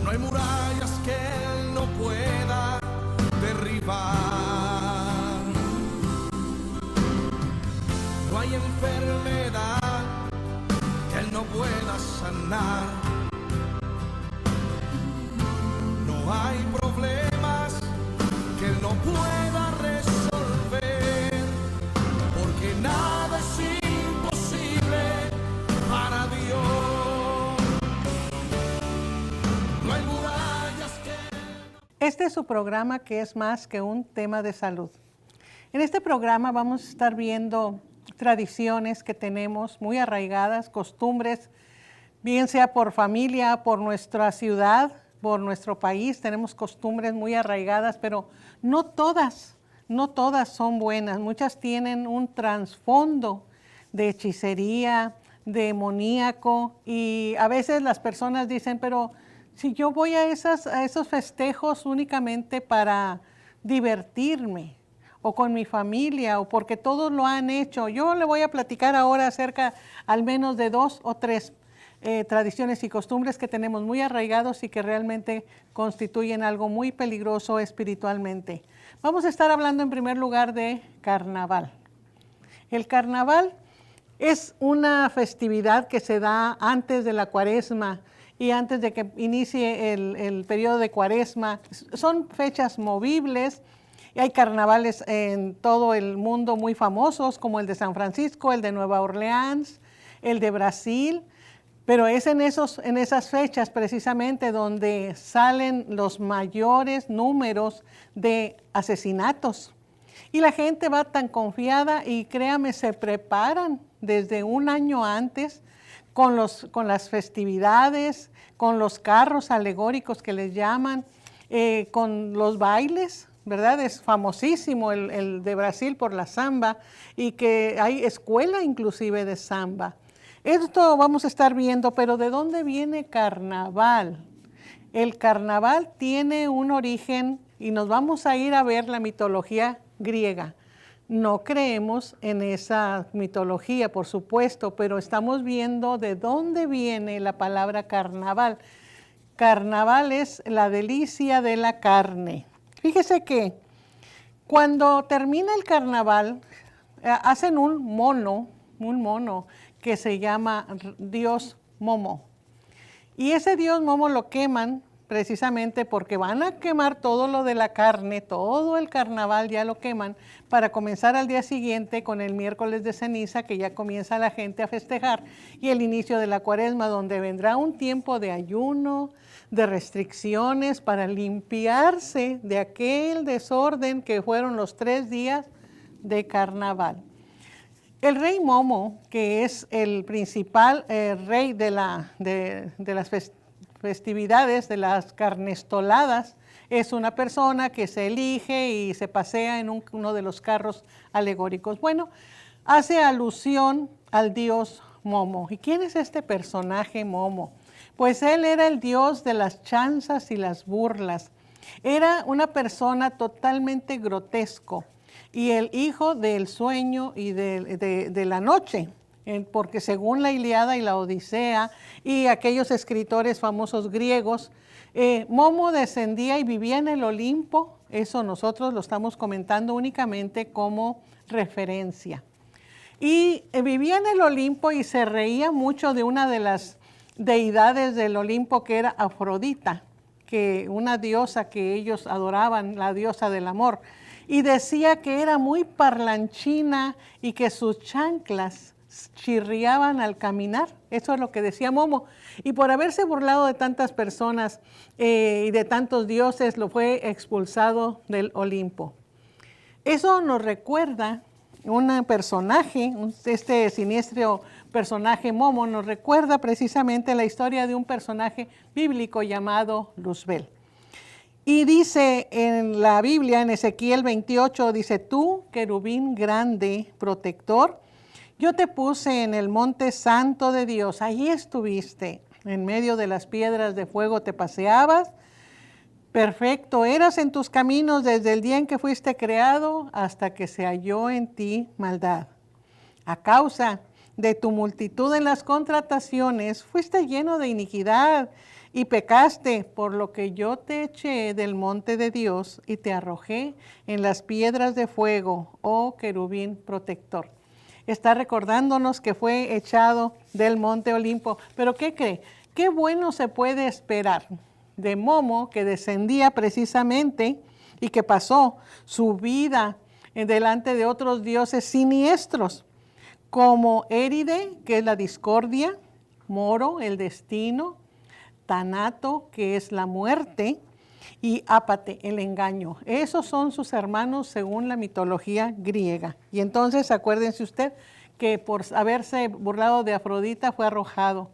No hay murallas que Él no pueda derribar. No hay enfermedad que Él no pueda sanar. No hay problemas que Él no pueda resolver, porque nada es imposible para Dios. No hay murallas que... Este es su programa, que es más que un tema de salud. En este programa vamos a estar viendo tradiciones que tenemos muy arraigadas, costumbres, bien sea por familia, por nuestra ciudad, por nuestro país. Tenemos costumbres muy arraigadas, pero no todas son buenas. Muchas tienen un trasfondo de hechicería, de demoníaco, y a veces las personas dicen, pero si yo voy a esos festejos únicamente para divertirme, o con mi familia, o porque todos lo han hecho. Yo le voy a platicar ahora acerca al menos de 2 o 3 tradiciones y costumbres que tenemos muy arraigados y que realmente constituyen algo muy peligroso espiritualmente. Vamos a estar hablando en primer lugar de carnaval. El carnaval es una festividad que se da antes de la Cuaresma y antes de que inicie el periodo de Cuaresma. Son fechas movibles. Y hay carnavales en todo el mundo muy famosos, como el de San Francisco, el de Nueva Orleans, el de Brasil, pero es en esas fechas precisamente donde salen los mayores números de asesinatos. Y la gente va tan confiada y créame, se preparan desde un año antes con las festividades, con los carros alegóricos que les llaman, con los bailes. ¿Verdad? Es famosísimo el de Brasil por la samba, y que hay escuela inclusive de samba. Esto vamos a estar viendo, pero ¿de dónde viene carnaval? El carnaval tiene un origen, y nos vamos a ir a ver la mitología griega. No creemos en esa mitología, por supuesto, pero estamos viendo de dónde viene la palabra carnaval. Carnaval es la delicia de la carne. Fíjese que cuando termina el carnaval, hacen un mono que se llama Dios Momo. Y ese Dios Momo lo queman precisamente porque van a quemar todo lo de la carne, todo el carnaval ya lo queman, para comenzar al día siguiente con el miércoles de ceniza, que ya comienza la gente a festejar, y el inicio de la Cuaresma, donde vendrá un tiempo de ayuno, de restricciones para limpiarse de aquel desorden que fueron los 3 días de carnaval. El rey Momo, que es el principal rey de las festividades, de las carnestoladas, es una persona que se elige y se pasea en uno de los carros alegóricos. Bueno, hace alusión al dios Momo. ¿Y quién es este personaje Momo? Pues él era el dios de las chanzas y las burlas. Era una persona totalmente grotesco y el hijo del sueño y de la noche, porque según la Ilíada y la Odisea y aquellos escritores famosos griegos, Momo descendía y vivía en el Olimpo. Eso nosotros lo estamos comentando únicamente como referencia. Y vivía en el Olimpo y se reía mucho de una de las deidades del Olimpo, que era Afrodita, que una diosa que ellos adoraban, la diosa del amor, y decía que era muy parlanchina y que sus chanclas chirriaban al caminar. Eso es lo que decía Momo. Y por haberse burlado de tantas personas y de tantos dioses, lo fue expulsado del Olimpo. Eso nos recuerda un personaje, este siniestro personaje Momo, nos recuerda precisamente la historia de un personaje bíblico llamado Luzbel. Y dice en la Biblia, en Ezequiel 28, dice: tú, querubín grande, protector, yo te puse en el monte santo de Dios, allí estuviste, en medio de las piedras de fuego te paseabas, perfecto eras en tus caminos desde el día en que fuiste creado hasta que se halló en ti maldad. A causa de tu multitud en las contrataciones, fuiste lleno de iniquidad y pecaste, por lo que yo te eché del monte de Dios y te arrojé en las piedras de fuego, oh querubín protector. Está recordándonos que fue echado del monte Olimpo. Pero ¿qué cree? Qué bueno se puede esperar de Momo, que descendía precisamente y que pasó su vida delante de otros dioses siniestros, como Éride, que es la discordia, Moro, el destino, Tanato, que es la muerte, y Ápate, el engaño. Esos son sus hermanos según la mitología griega. Y entonces acuérdense usted que por haberse burlado de Afrodita fue arrojado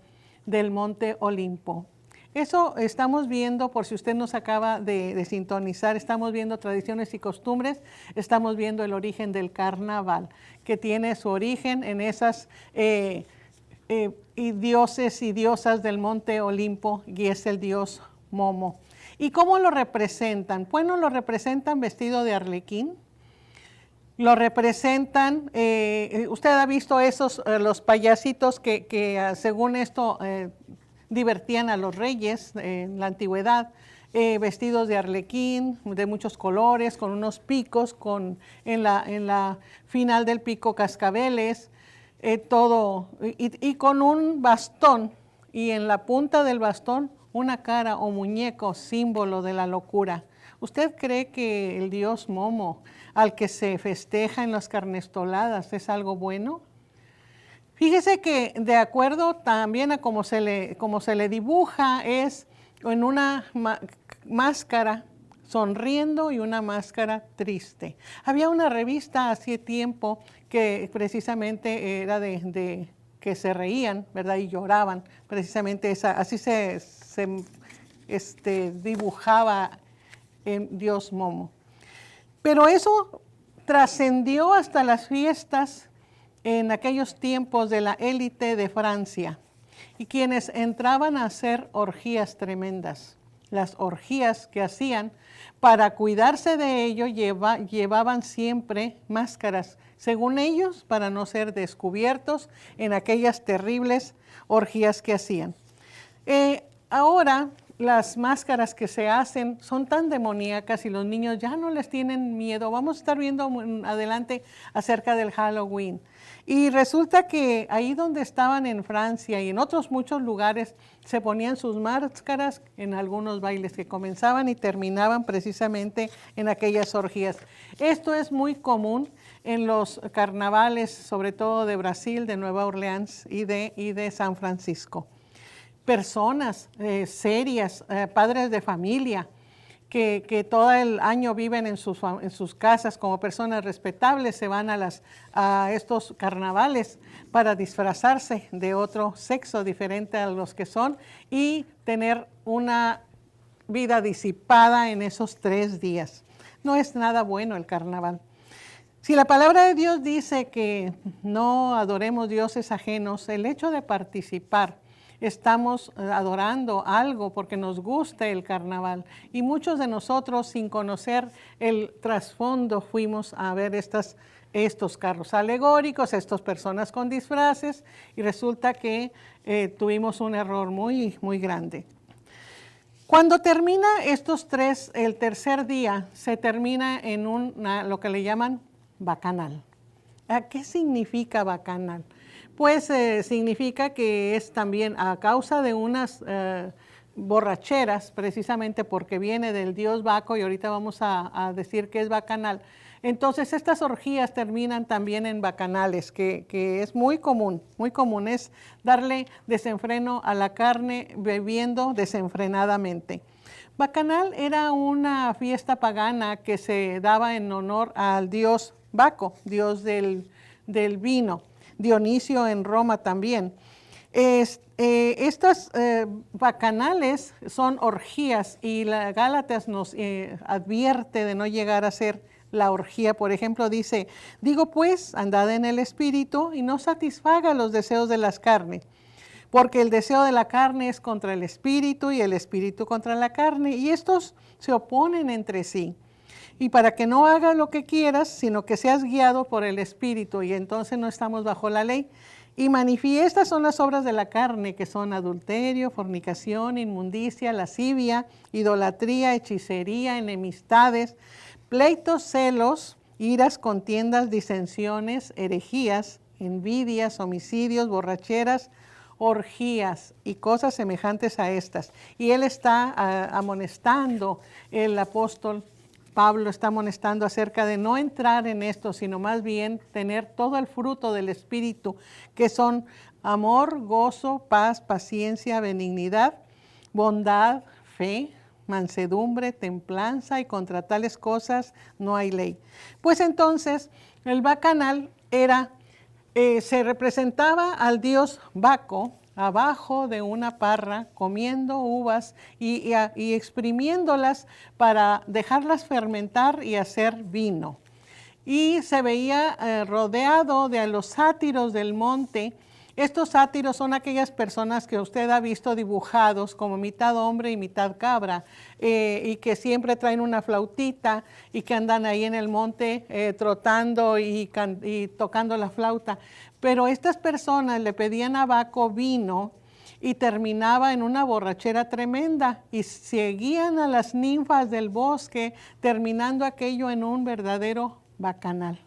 del monte Olimpo. Eso estamos viendo, por si usted nos acaba de sintonizar, estamos viendo tradiciones y costumbres, estamos viendo el origen del carnaval, que tiene su origen en esas y dioses y diosas del monte Olimpo, y es el dios Momo. ¿Y cómo lo representan? Bueno, lo representan vestido de arlequín, lo representan, usted ha visto esos, los payasitos que según esto divertían a los reyes en la antigüedad, vestidos de arlequín, de muchos colores, con unos picos, en la final del pico cascabeles, todo, y con un bastón, y en la punta del bastón una cara o muñeco, símbolo de la locura. ¿Usted cree que el dios Momo, al que se festeja en las carnestoladas, es algo bueno? Fíjese que de acuerdo también a cómo se le dibuja, es en una máscara sonriendo y una máscara triste. Había una revista hace tiempo que precisamente era de que se reían, ¿verdad? Y lloraban, precisamente así se dibujaba en Dios Momo. Pero eso trascendió hasta las fiestas en aquellos tiempos de la élite de Francia, y quienes entraban a hacer orgías tremendas. Las orgías que hacían, para cuidarse de ello, llevaban siempre máscaras, según ellos, para no ser descubiertos en aquellas terribles orgías que hacían. Ahora, las máscaras que se hacen son tan demoníacas y los niños ya no les tienen miedo. Vamos a estar viendo adelante acerca del Halloween. Y resulta que ahí donde estaban en Francia y en otros muchos lugares se ponían sus máscaras en algunos bailes que comenzaban y terminaban precisamente en aquellas orgías. Esto es muy común en los carnavales, sobre todo de Brasil, de Nueva Orleans y de San Francisco. Personas serias, padres de familia, que todo el año viven en sus casas como personas respetables, se van a estos carnavales para disfrazarse de otro sexo diferente a los que son y tener una vida disipada en esos 3 días. No es nada bueno el carnaval. Si la palabra de Dios dice que no adoremos dioses ajenos, el hecho de participar, estamos adorando algo porque nos gusta el carnaval. Y muchos de nosotros, sin conocer el trasfondo, fuimos a ver estos carros alegóricos, estas personas con disfraces, y resulta que tuvimos un error muy, muy grande. Cuando termina el tercer día, se termina en lo que le llaman bacanal. ¿Qué significa bacanal? Pues significa que es también a causa de unas borracheras, precisamente porque viene del dios Baco, y ahorita vamos a decir que es bacanal. Entonces estas orgías terminan también en bacanales, que es muy común, es darle desenfreno a la carne bebiendo desenfrenadamente. Bacanal era una fiesta pagana que se daba en honor al dios Baco, dios del vino. Dionisio en Roma también. Estas bacanales son orgías, y la Gálatas nos advierte de no llegar a ser la orgía. Por ejemplo, dice: digo pues, andad en el espíritu y no satisfaga los deseos de las carnes, porque el deseo de la carne es contra el espíritu y el espíritu contra la carne, y estos se oponen entre sí. Y para que no hagas lo que quieras, sino que seas guiado por el Espíritu, y entonces no estamos bajo la ley. Y manifiestas son las obras de la carne, que son adulterio, fornicación, inmundicia, lascivia, idolatría, hechicería, enemistades, pleitos, celos, iras, contiendas, disensiones, herejías, envidias, homicidios, borracheras, orgías y cosas semejantes a estas. Y él está amonestando, el apóstol Pablo está amonestando acerca de no entrar en esto, sino más bien tener todo el fruto del Espíritu, que son amor, gozo, paz, paciencia, benignidad, bondad, fe, mansedumbre, templanza, y contra tales cosas no hay ley. Pues entonces el bacanal se representaba al dios Baco abajo de una parra, comiendo uvas y exprimiéndolas para dejarlas fermentar y hacer vino. Y se veía rodeado de los sátiros del monte. Estos sátiros son aquellas personas que usted ha visto dibujados como mitad hombre y mitad cabra, y que siempre traen una flautita y que andan ahí en el monte trotando y tocando la flauta. Pero estas personas le pedían a Baco vino y terminaba en una borrachera tremenda, y seguían a las ninfas del bosque, terminando aquello en un verdadero bacanal.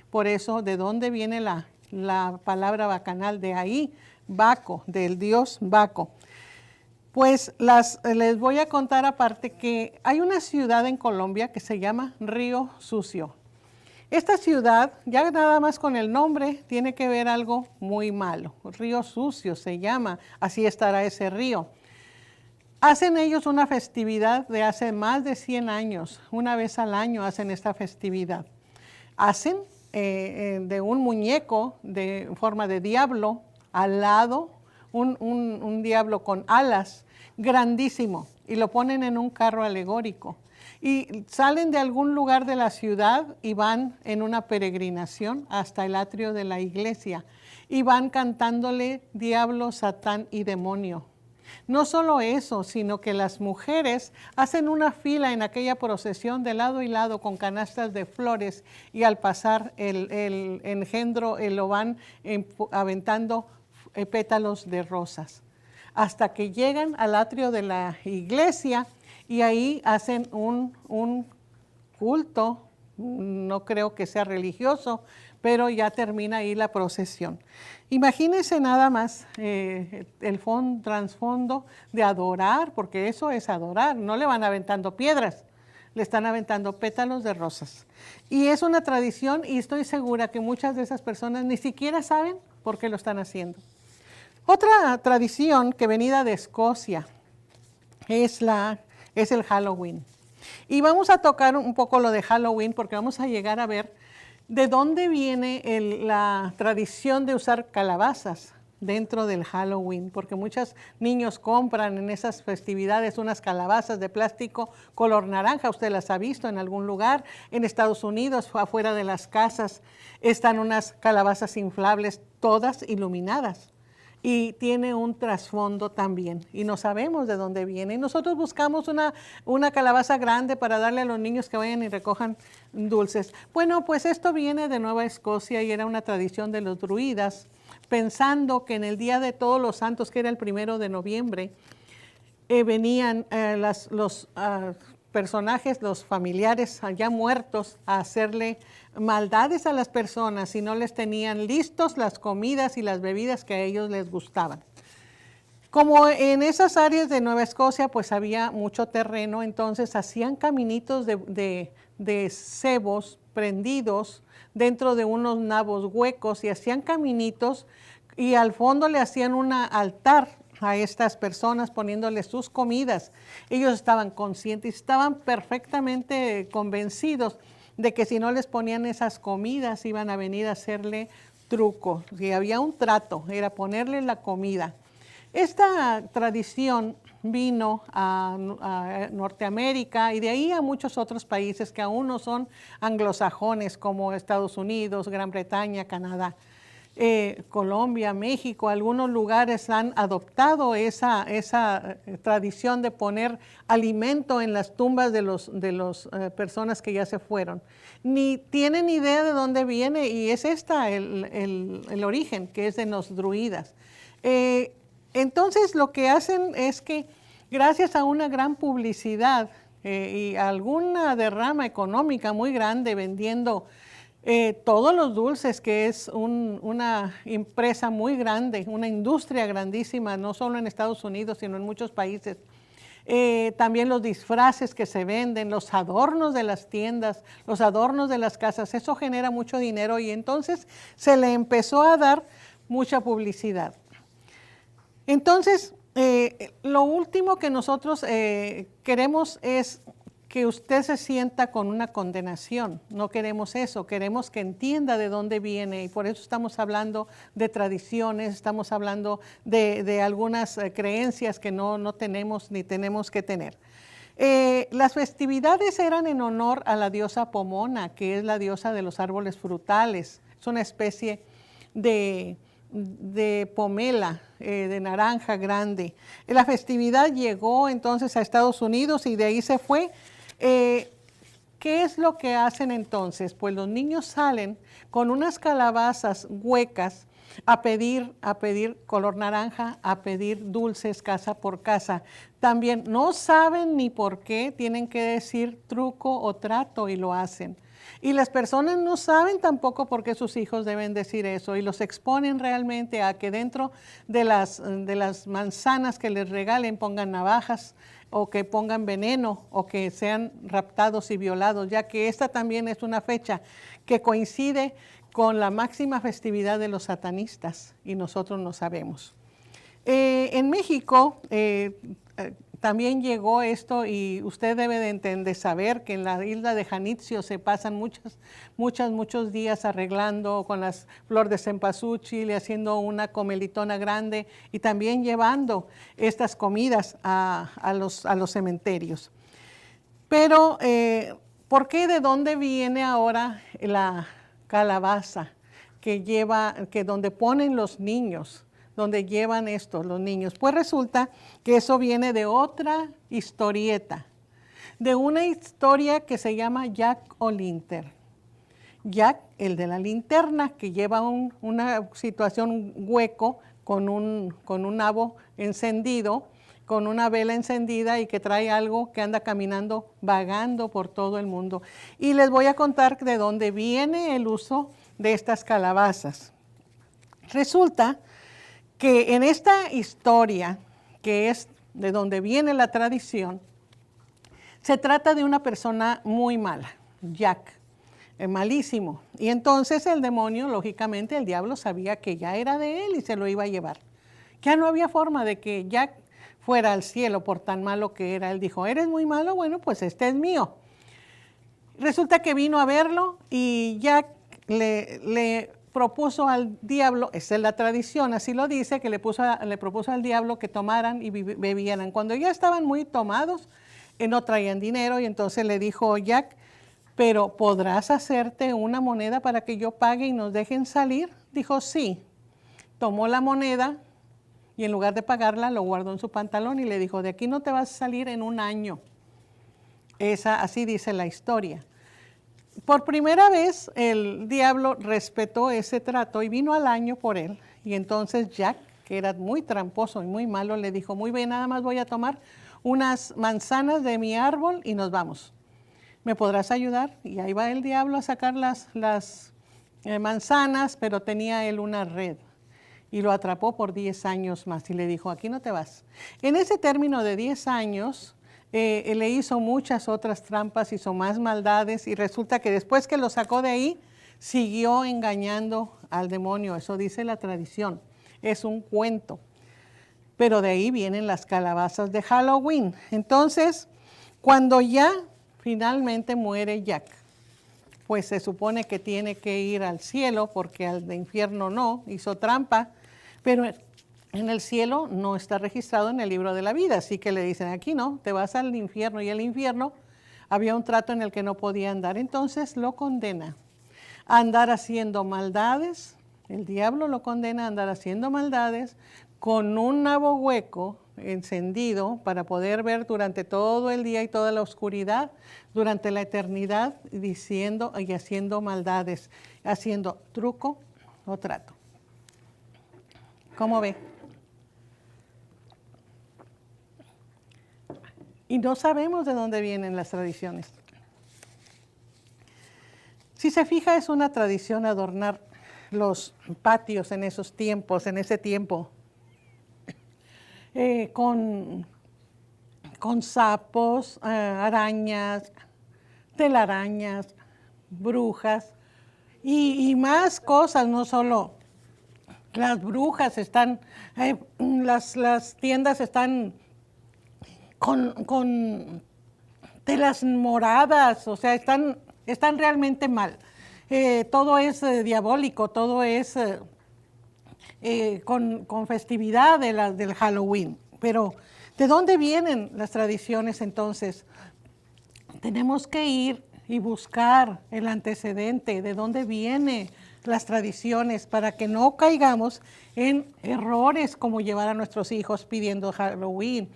Por eso, ¿de dónde viene la palabra bacanal? De ahí, Baco, del dios Baco. Pues les voy a contar aparte que hay una ciudad en Colombia que se llama Río Sucio. Esta ciudad, ya nada más con el nombre, tiene que ver algo muy malo. Río Sucio se llama, así estará ese río. Hacen ellos una festividad de hace más de 100 años. Una vez al año hacen esta festividad. Hacen de un muñeco de forma de diablo, alado, un diablo con alas, grandísimo, y lo ponen en un carro alegórico. Y salen de algún lugar de la ciudad y van en una peregrinación hasta el atrio de la iglesia, y van cantándole diablo, satán y demonio. No solo eso, sino que las mujeres hacen una fila en aquella procesión de lado y lado con canastas de flores, y al pasar el engendro lo van aventando pétalos de rosas, hasta que llegan al atrio de la iglesia, y ahí hacen un culto, no creo que sea religioso, pero ya termina ahí la procesión. Imagínense nada más el trasfondo de adorar, porque eso es adorar. No le van aventando piedras, le están aventando pétalos de rosas. Y es una tradición, y estoy segura que muchas de esas personas ni siquiera saben por qué lo están haciendo. Otra tradición que venida de Escocia es el Halloween. Y vamos a tocar un poco lo de Halloween, porque vamos a llegar a ver de dónde viene la tradición de usar calabazas dentro del Halloween, porque muchos niños compran en esas festividades unas calabazas de plástico color naranja. Usted las ha visto en algún lugar. En Estados Unidos, afuera de las casas, están unas calabazas inflables, todas iluminadas. Y tiene un trasfondo también, y no sabemos de dónde viene. Y nosotros buscamos una calabaza grande para darle a los niños que vayan y recojan dulces. Bueno, pues esto viene de Nueva Escocia, y era una tradición de los druidas, pensando que en el Día de Todos los Santos, que era el 1 de noviembre, venían los personajes, los familiares ya muertos, a hacerle maldades a las personas si no les tenían listos las comidas y las bebidas que a ellos les gustaban. Como en esas áreas de Nueva Escocia pues había mucho terreno, entonces hacían caminitos de cebos prendidos dentro de unos nabos huecos, y hacían caminitos, y al fondo le hacían un altar a estas personas poniéndoles sus comidas. Ellos estaban conscientes, estaban perfectamente convencidos de que si no les ponían esas comidas iban a venir a hacerle truco. Si había un trato, era ponerle la comida. Esta tradición vino a Norteamérica, y de ahí a muchos otros países que aún no son anglosajones, como Estados Unidos, Gran Bretaña, Canadá. Colombia, México, algunos lugares han adoptado esa tradición de poner alimento en las tumbas de las personas que ya se fueron. Ni tienen idea de dónde viene y es el origen, que es de los druidas. Entonces lo que hacen es que gracias a una gran publicidad y alguna derrama económica muy grande vendiendo todos los dulces, que es una empresa muy grande, una industria grandísima, no solo en Estados Unidos, sino en muchos países. También los disfraces que se venden, los adornos de las tiendas, los adornos de las casas, eso genera mucho dinero y entonces se le empezó a dar mucha publicidad. Entonces, lo último que nosotros queremos es que usted se sienta con una condenación. No queremos eso, queremos que entienda de dónde viene y por eso estamos hablando de tradiciones, estamos hablando de algunas creencias que no tenemos ni tenemos que tener. Las festividades eran en honor a la diosa Pomona, que es la diosa de los árboles frutales. Es una especie de pomela, de naranja grande. La festividad llegó entonces a Estados Unidos y de ahí se fue. ¿Qué es lo que hacen entonces? Pues los niños salen con unas calabazas huecas a pedir color naranja, a pedir dulces casa por casa. También no saben ni por qué tienen que decir truco o trato y lo hacen. Y las personas no saben tampoco por qué sus hijos deben decir eso y los exponen realmente a que dentro de las manzanas que les regalen pongan navajas o que pongan veneno o que sean raptados y violados, ya que esta también es una fecha que coincide con la máxima festividad de los satanistas y nosotros no sabemos. En México también llegó esto y usted debe de saber que en la isla de Janitzio se pasan muchos días arreglando con las flores de cempasúchil y haciendo una comelitona grande y también llevando estas comidas a los cementerios. Pero, ¿por qué? ¿De dónde viene ahora la calabaza que donde ponen los niños? Donde llevan los niños. Pues resulta que eso viene de otra historieta, de una historia que se llama Jack O'Lantern. Jack, el de la linterna, que lleva una situación, un hueco con un nabo encendido, con una vela encendida y que trae algo que anda caminando, vagando por todo el mundo. Y les voy a contar de dónde viene el uso de estas calabazas. Resulta que en esta historia, que es de donde viene la tradición, se trata de una persona muy mala, Jack, malísimo. Y entonces el demonio, lógicamente, el diablo sabía que ya era de él y se lo iba a llevar. Ya no había forma de que Jack fuera al cielo por tan malo que era. Él dijo, ¿eres muy malo? Bueno, pues este es mío. Resulta que vino a verlo y Jack le propuso al diablo, esa es la tradición, así lo dice, que le propuso al diablo que tomaran y bebieran. Cuando ya estaban muy tomados, no traían dinero y entonces le dijo Jack, pero ¿podrás hacerte una moneda para que yo pague y nos dejen salir? Dijo, sí. Tomó la moneda y en lugar de pagarla, lo guardó en su pantalón y le dijo, de aquí no te vas a salir en un año. Así dice la historia. Por primera vez el diablo respetó ese trato y vino al año por él. Y entonces Jack, que era muy tramposo y muy malo, le dijo, muy bien, nada más voy a tomar unas manzanas de mi árbol y nos vamos. ¿Me podrás ayudar? Y ahí va el diablo a sacar las manzanas, pero tenía él una red. Y lo atrapó por 10 años más y le dijo, aquí no te vas. En ese término de 10 años, le hizo muchas otras trampas, hizo más maldades y resulta que después que lo sacó de ahí, siguió engañando al demonio. Eso dice la tradición, es un cuento. Pero de ahí vienen las calabazas de Halloween. Entonces, cuando ya finalmente muere Jack, pues se supone que tiene que ir al cielo porque al de infierno no, hizo trampa, pero en el cielo no está registrado en el libro de la vida, así que le dicen, aquí no, te vas al infierno, y el infierno había un trato en el que no podía andar, entonces lo condena a andar haciendo maldades, El diablo lo condena a andar haciendo maldades con un nabo hueco encendido para poder ver durante todo el día y toda la oscuridad, durante la eternidad, diciendo y haciendo maldades, haciendo truco o trato. ¿Cómo ve? Y no sabemos de dónde vienen las tradiciones. Si se fija, es una tradición adornar los patios en esos tiempos, en ese tiempo, con sapos, arañas, telarañas, brujas y más cosas, no solo las brujas están, las tiendas están con telas moradas, o sea, están realmente mal. Todo es diabólico, todo es con festividad del Halloween. Pero, ¿de dónde vienen las tradiciones entonces? Tenemos que ir y buscar el antecedente, de dónde vienen las tradiciones, para que no caigamos en errores como llevar a nuestros hijos pidiendo Halloween.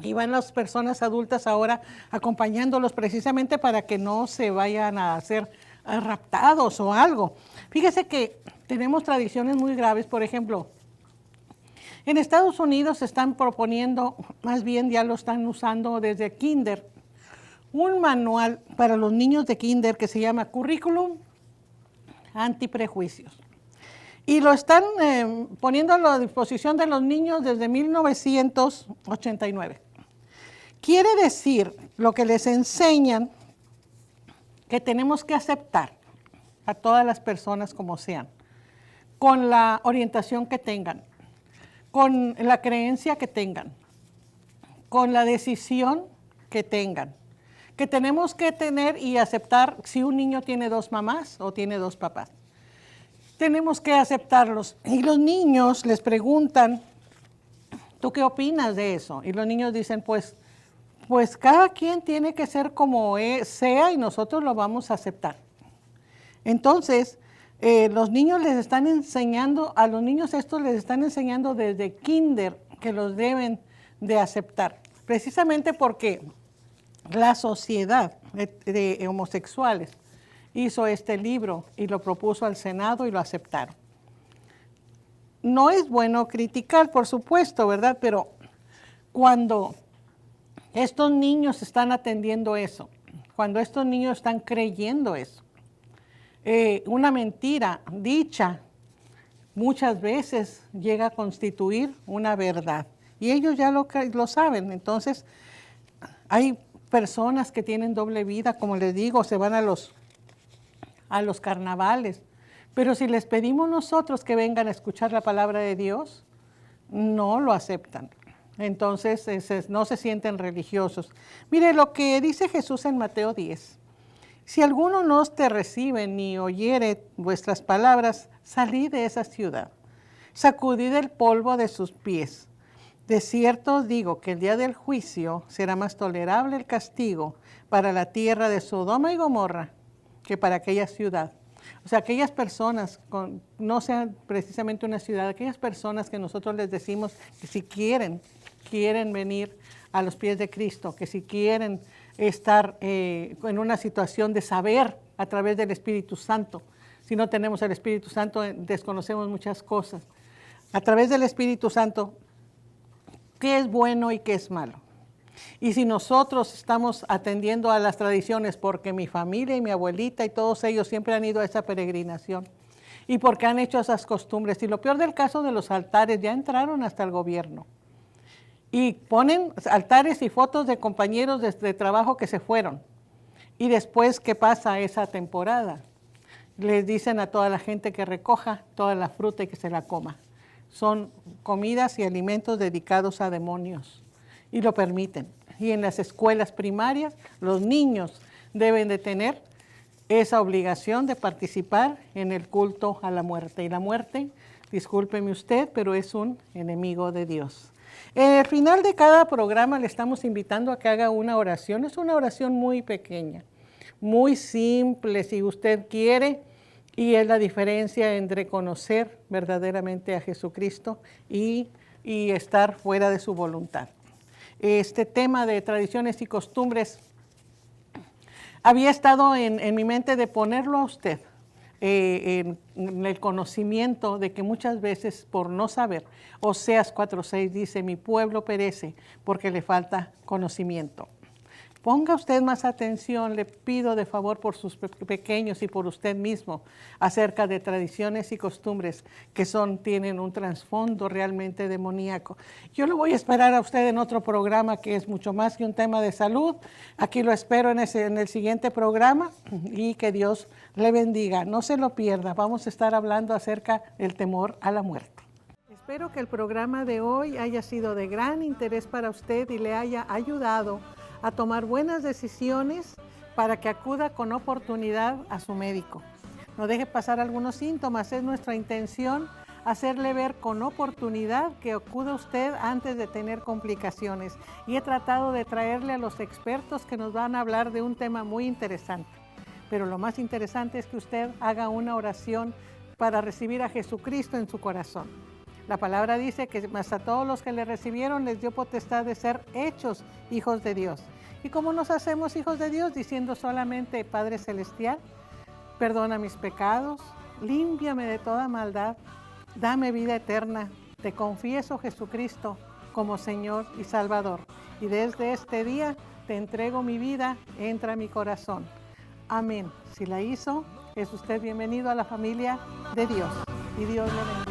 Y van las personas adultas ahora acompañándolos precisamente para que no se vayan a hacer raptados o algo. Fíjese que tenemos tradiciones muy graves, por ejemplo, en Estados Unidos se están proponiendo, más bien ya lo están usando desde kinder, un manual para los niños de kinder que se llama Currículum Antiprejuicios. Y lo están poniendo a la disposición de los niños desde 1989. Quiere decir, lo que les enseñan, que tenemos que aceptar a todas las personas como sean, con la orientación que tengan, con la creencia que tengan, con la decisión que tengan, que tenemos que tener y aceptar si un niño tiene dos mamás o tiene dos papás. Tenemos que aceptarlos. Y los niños les preguntan, ¿tú qué opinas de eso? Y los niños dicen, pues cada quien tiene que ser como sea y nosotros lo vamos a aceptar. Entonces, los niños les están enseñando, a los niños estos les están enseñando desde kinder que los deben de aceptar. Precisamente porque la sociedad de homosexuales hizo este libro y lo propuso al Senado y lo aceptaron. No es bueno criticar, por supuesto, ¿verdad? Pero cuando estos niños están atendiendo eso, cuando estos niños están creyendo eso, una mentira dicha muchas veces llega a constituir una verdad. Y ellos ya lo saben. Entonces, hay personas que tienen doble vida, como les digo, se van a los carnavales. Pero si les pedimos nosotros que vengan a escuchar la palabra de Dios, no lo aceptan. Entonces no se sienten religiosos. Mire lo que dice Jesús en Mateo 10. Si alguno no te recibe ni oyere vuestras palabras, salid de esa ciudad, sacudid el polvo de sus pies. De cierto os digo que el día del juicio será más tolerable el castigo para la tierra de Sodoma y Gomorra que para aquella ciudad. O sea, aquellas personas, no sean precisamente una ciudad, aquellas personas que nosotros les decimos que si quieren venir a los pies de Cristo, que si quieren estar en una situación de saber a través del Espíritu Santo. Si no tenemos el Espíritu Santo, desconocemos muchas cosas. A través del Espíritu Santo, ¿qué es bueno y qué es malo? Y si nosotros estamos atendiendo a las tradiciones porque mi familia y mi abuelita y todos ellos siempre han ido a esa peregrinación y porque han hecho esas costumbres, y lo peor del caso de los altares, ya entraron hasta el gobierno y ponen altares y fotos de compañeros de trabajo que se fueron. Y después, ¿qué pasa esa temporada? Les dicen a toda la gente que recoja toda la fruta y que se la coma. Son comidas y alimentos dedicados a demonios y lo permiten. Y en las escuelas primarias los niños deben de tener esa obligación de participar en el culto a la muerte. Y la muerte, discúlpeme usted, pero es un enemigo de Dios. Al final de cada programa le estamos invitando a que haga una oración. Es una oración muy pequeña, muy simple. Si usted quiere Y es la diferencia entre conocer verdaderamente a Jesucristo y estar fuera de su voluntad. Este tema de tradiciones y costumbres había estado en mi mente de ponerlo a usted en el conocimiento de que muchas veces por no saber, Oseas 4:6 dice, mi pueblo perece porque le falta conocimiento. Ponga usted más atención, le pido de favor por sus pequeños y por usted mismo acerca de tradiciones y costumbres que tienen un trasfondo realmente demoníaco. Yo lo voy a esperar a usted en otro programa que es mucho más que un tema de salud. Aquí lo espero en el siguiente programa y que Dios le bendiga. No se lo pierda, vamos a estar hablando acerca del temor a la muerte. Espero que el programa de hoy haya sido de gran interés para usted y le haya ayudado a tomar buenas decisiones para que acuda con oportunidad a su médico. No deje pasar algunos síntomas, es nuestra intención hacerle ver con oportunidad que acuda usted antes de tener complicaciones. Y he tratado de traerle a los expertos que nos van a hablar de un tema muy interesante. Pero lo más interesante es que usted haga una oración para recibir a Jesucristo en su corazón. La palabra dice que más a todos los que le recibieron les dio potestad de ser hechos hijos de Dios. ¿Y cómo nos hacemos hijos de Dios? Diciendo solamente, Padre Celestial, perdona mis pecados, límpiame de toda maldad, dame vida eterna, te confieso Jesucristo como Señor y Salvador. Y desde este día te entrego mi vida, entra a mi corazón. Amén. Si la hizo, es usted bienvenido a la familia de Dios. Y Dios le bendiga.